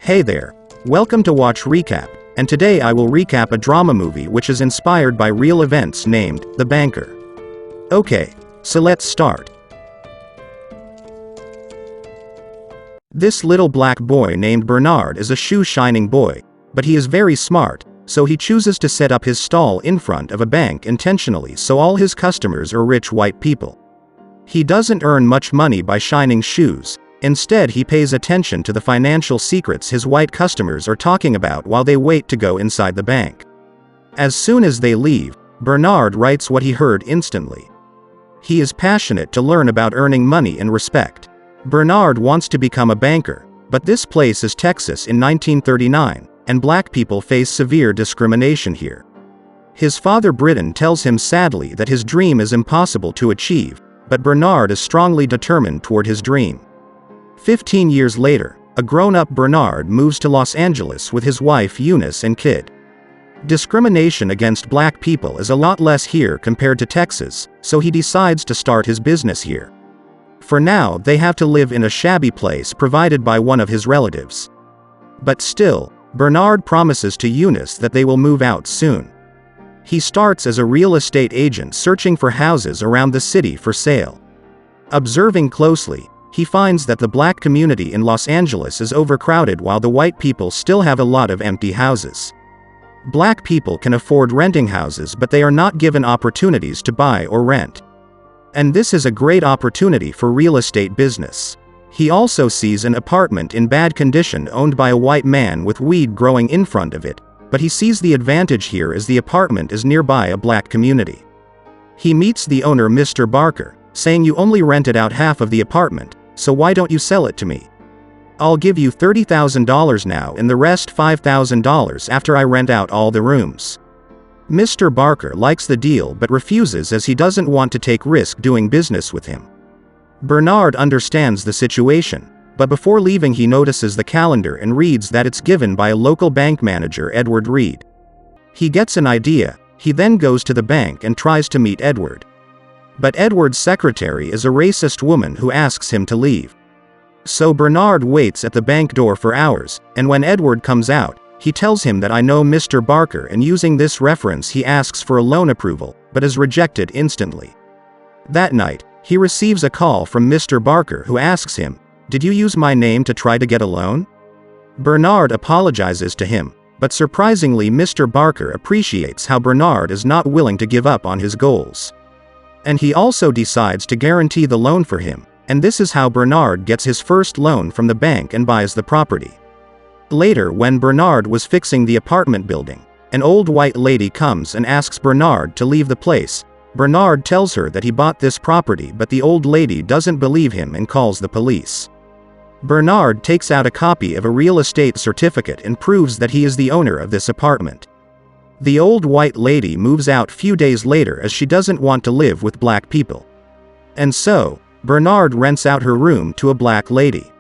Hey there. Welcome to Watch Recap, and today I will recap a drama movie which is inspired by real events named The Banker. Okay, so let's start. This little black boy named Bernard is a shoe-shining boy, but he is very smart, so he chooses to set up his stall in front of a bank intentionally so all his customers are rich white people. He doesn't earn much money by shining shoes. Instead, he pays attention to the financial secrets his white customers are talking about while they wait to go inside the bank. As soon as they leave, Bernard writes what he heard instantly. He is passionate to learn about earning money and respect. Bernard wants to become a banker, but this place is Texas in 1939, and black people face severe discrimination here. His father Britton tells him sadly that his dream is impossible to achieve, but Bernard is strongly determined toward his dream. 15 years later, a grown-up Bernard moves to Los Angeles with his wife Eunice and kid. Discrimination against black people is a lot less here compared to Texas, so he decides to start his business here. For now, they have to live in a shabby place provided by one of his relatives. But still, Bernard promises to Eunice that they will move out soon. He starts as a real estate agent searching for houses around the city for sale. Observing closely, he finds that the black community in Los Angeles is overcrowded while the white people still have a lot of empty houses. Black people can afford renting houses, but they are not given opportunities to buy or rent. And this is a great opportunity for real estate business. He also sees an apartment in bad condition owned by a white man with weed growing in front of it, but he sees the advantage here as the apartment is nearby a black community. He meets the owner, Mr. Barker, saying, "You only rented out half of the apartment, so why don't you sell it to me? I'll give you $30,000 now and the rest $5,000 after I rent out all the rooms." Mr. Barker likes the deal but refuses as he doesn't want to take risk doing business with him. Bernard understands the situation, but before leaving he notices the calendar and reads that it's given by a local bank manager, Edward Reed. He gets an idea. He then goes to the bank and tries to meet Edward. But Edward's secretary is a racist woman who asks him to leave. So Bernard waits at the bank door for hours, and when Edward comes out, he tells him that "I know Mr. Barker," and using this reference he asks for a loan approval, but is rejected instantly. That night, he receives a call from Mr. Barker who asks him, "Did you use my name to try to get a loan?" Bernard apologizes to him, but surprisingly Mr. Barker appreciates how Bernard is not willing to give up on his goals. And he also decides to guarantee the loan for him, and this is how Bernard gets his first loan from the bank and buys the property. Later, when Bernard was fixing the apartment building, an old white lady comes and asks Bernard to leave the place. Bernard tells her that he bought this property, but the old lady doesn't believe him and calls the police. Bernard takes out a copy of a real estate certificate and proves that he is the owner of this apartment. The old white lady moves out few days later as she doesn't want to live with black people. And so, Bernard rents out her room to a black lady.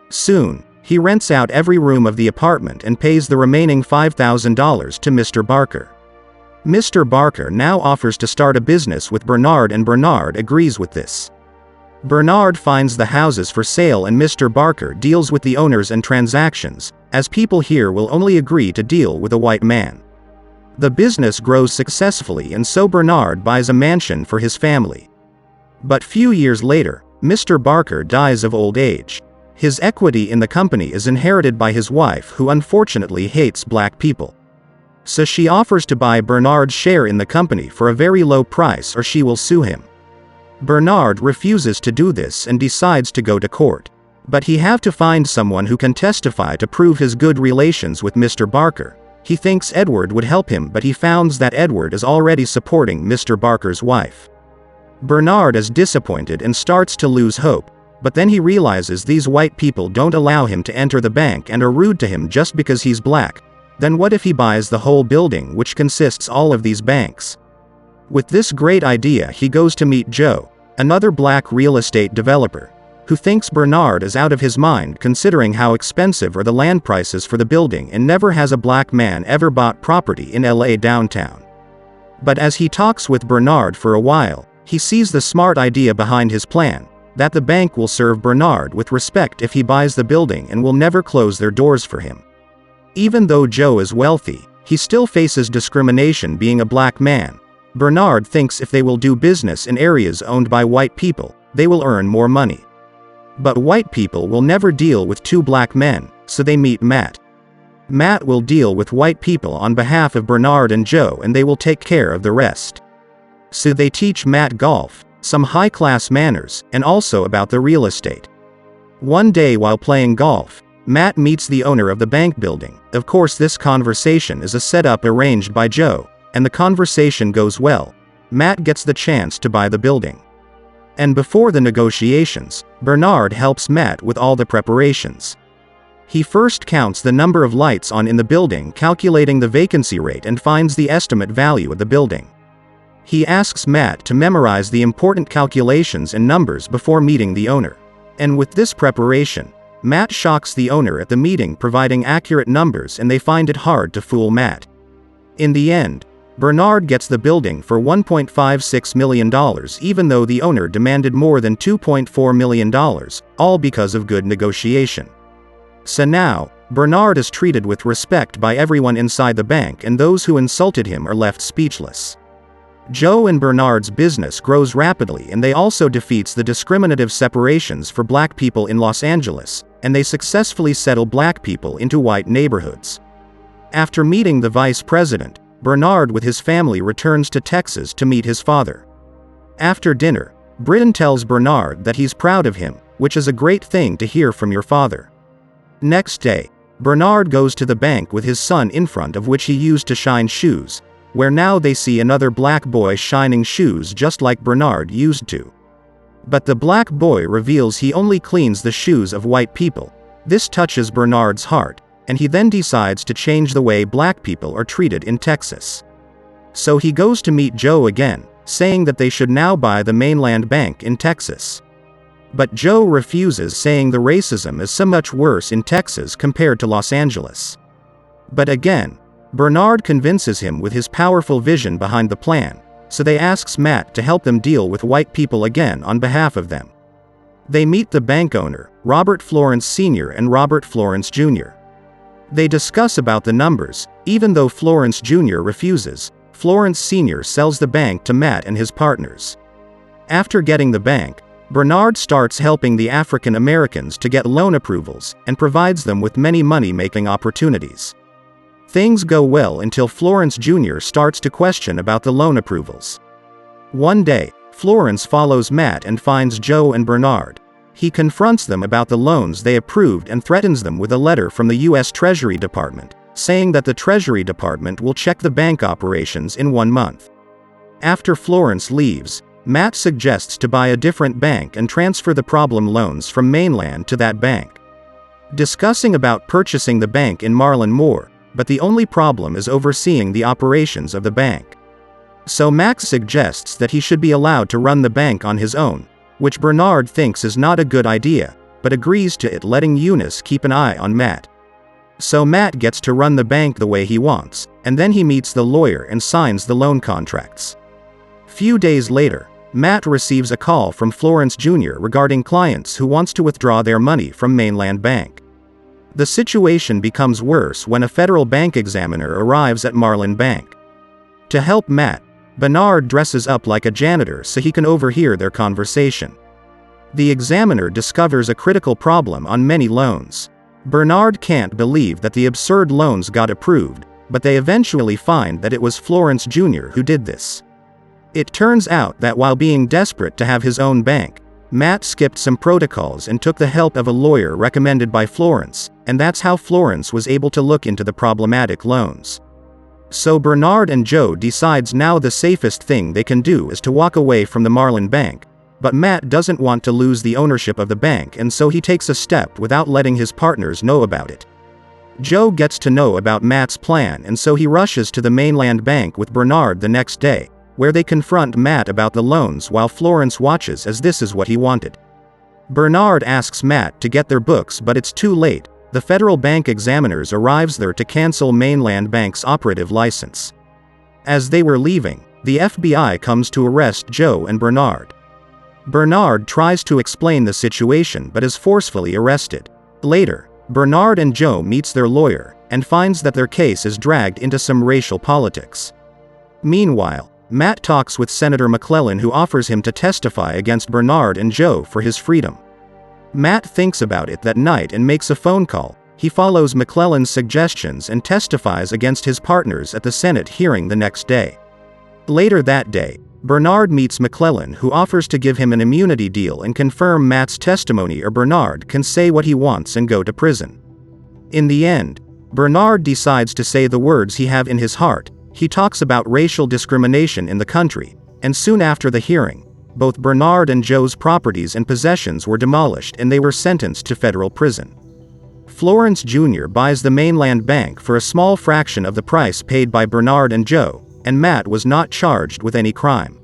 Soon, he rents out every room of the apartment and pays the remaining $5,000 to Mr. Barker. Mr. Barker now offers to start a business with Bernard, and Bernard agrees with this. Bernard finds the houses for sale and Mr. Barker deals with the owners and transactions, as people here will only agree to deal with a white man. The business grows successfully, and so Bernard buys a mansion for his family. But few years later, Mr. Barker dies of old age. His equity in the company is inherited by his wife, who unfortunately hates black people. So she offers to buy Bernard's share in the company for a very low price or she will sue him. Bernard refuses to do this and decides to go to court. But he have to find someone who can testify to prove his good relations with Mr. Barker. He thinks Edward would help him, but he finds that Edward is already supporting Mr. Barker's wife. Bernard is disappointed and starts to lose hope, but then he realizes these white people don't allow him to enter the bank and are rude to him just because he's black. Then what if he buys the whole building, which consists all of these banks? With this great idea, he goes to meet Joe, another black real estate developer, who thinks Bernard is out of his mind considering how expensive are the land prices for the building, and never has a black man ever bought property in LA downtown. But as he talks with Bernard for a while, he sees the smart idea behind his plan. that the bank will serve Bernard with respect if he buys the building and will never close their doors for him. Even though Joe is wealthy, he still faces discrimination being a black man. Bernard thinks if they will do business in areas owned by white people, they will earn more money. But white people will never deal with two black men, so they meet Matt. Matt will deal with white people on behalf of Bernard and Joe, and they will take care of the rest. So they teach Matt golf, some high-class manners, and also about the real estate. One day while playing golf, Matt meets the owner of the bank building. Of course, this conversation is a setup arranged by Joe, and the conversation goes well. Matt gets the chance to buy the building. And before the negotiations, Bernard helps Matt with all the preparations. He first counts the number of lights on in the building, calculating the vacancy rate, and finds the estimate value of the building. He asks Matt to memorize the important calculations and numbers before meeting the owner. And with this preparation, Matt shocks the owner at the meeting, providing accurate numbers, and they find it hard to fool Matt. In the end, Bernard gets the building for $1.56 million, even though the owner demanded more than $2.4 million, all because of good negotiation. So now, Bernard is treated with respect by everyone inside the bank, and those who insulted him are left speechless. Joe and Bernard's business grows rapidly, and they also defeats the discriminative separations for black people in Los Angeles, and they successfully settle black people into white neighborhoods. After meeting the vice president, Bernard with his family returns to Texas to meet his father. After dinner, Britton tells Bernard that he's proud of him, which is a great thing to hear from your father. Next day, Bernard goes to the bank with his son, in front of which he used to shine shoes, where now they see another black boy shining shoes just like Bernard used to. But the black boy reveals he only cleans the shoes of white people. This touches Bernard's heart, and he then decides to change the way black people are treated in Texas. So he goes to meet Joe again, saying that they should now buy the mainland bank in Texas. But Joe refuses, saying the racism is so much worse in Texas compared to Los Angeles. But again, Bernard convinces him with his powerful vision behind the plan, so they asks Matt to help them deal with white people again on behalf of them. They meet the bank owner, Robert Florence Sr. and Robert Florence Jr. They discuss about the numbers. Even though Florence Jr. refuses, Florence Sr. sells the bank to Matt and his partners. After getting the bank, Bernard starts helping the African Americans to get loan approvals, and provides them with many money-making opportunities. Things go well until Florence Jr. starts to question about the loan approvals. One day, Florence follows Matt and finds Joe and Bernard. He confronts them about the loans they approved and threatens them with a letter from the U.S. Treasury Department, saying that the Treasury Department will check the bank operations in 1 month. After Florence leaves, Matt suggests to buy a different bank and transfer the problem loans from mainland to that bank. Discussing about purchasing the bank in Marlin Moore, but the only problem is overseeing the operations of the bank. So Max suggests that he should be allowed to run the bank on his own, which Bernard thinks is not a good idea, but agrees to it, letting Eunice keep an eye on Matt. So Matt gets to run the bank the way he wants, and then he meets the lawyer and signs the loan contracts. Few days later, Matt receives a call from Florence Jr. regarding clients who wants to withdraw their money from mainland bank. The situation becomes worse when a federal bank examiner arrives at Marlin Bank. To help Matt, Bernard dresses up like a janitor so he can overhear their conversation. The examiner discovers a critical problem on many loans. Bernard can't believe that the absurd loans got approved, but they eventually find that it was Florence Jr. who did this. It turns out that while being desperate to have his own bank, Matt skipped some protocols and took the help of a lawyer recommended by Florence, and that's how Florence was able to look into the problematic loans. So Bernard and Joe decides now the safest thing they can do is to walk away from the Marlin Bank, but Matt doesn't want to lose the ownership of the bank, and so he takes a step without letting his partners know about it. Joe gets to know about Matt's plan, and so he rushes to the mainland bank with Bernard the next day, where they confront Matt about the loans while Florence watches, as this is what he wanted. Bernard asks Matt to get their books, but it's too late. The federal bank examiners arrives there to cancel mainland bank's operative license. As they were leaving, the FBI comes to arrest Joe and Bernard. Bernard tries to explain the situation but is forcefully arrested. Later, Bernard and Joe meets their lawyer, and finds that their case is dragged into some racial politics. Meanwhile, Matt talks with Senator McClellan, who offers him to testify against Bernard and Joe for his freedom. Matt thinks about it that night and makes a phone call. He follows McClellan's suggestions and testifies against his partners at the Senate hearing the next day. Later that day, Bernard meets McClellan, who offers to give him an immunity deal and confirm Matt's testimony, or Bernard can say what he wants and go to prison. In the end, Bernard decides to say the words he have in his heart. He talks about racial discrimination in the country, and soon after the hearing, both Bernard and Joe's properties and possessions were demolished and they were sentenced to federal prison. Florence Jr. buys the Mainland Bank for a small fraction of the price paid by Bernard and Joe, and Matt was not charged with any crime.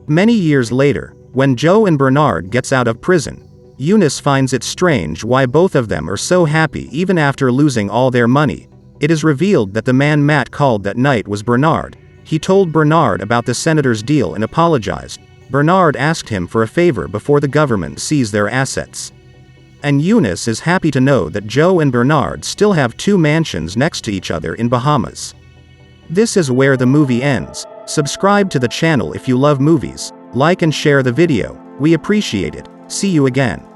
Many years later, when Joe and Bernard gets out of prison, Eunice finds it strange why both of them are so happy even after losing all their money. It is revealed that the man Matt called that night was Bernard. He told Bernard about the senator's deal and apologized. Bernard asked him for a favor before the government seized their assets. And Eunice is happy to know that Joe and Bernard still have 2 mansions next to each other in Bahamas. This is where the movie ends. Subscribe to the channel if you love movies, like and share the video, we appreciate it. See you again.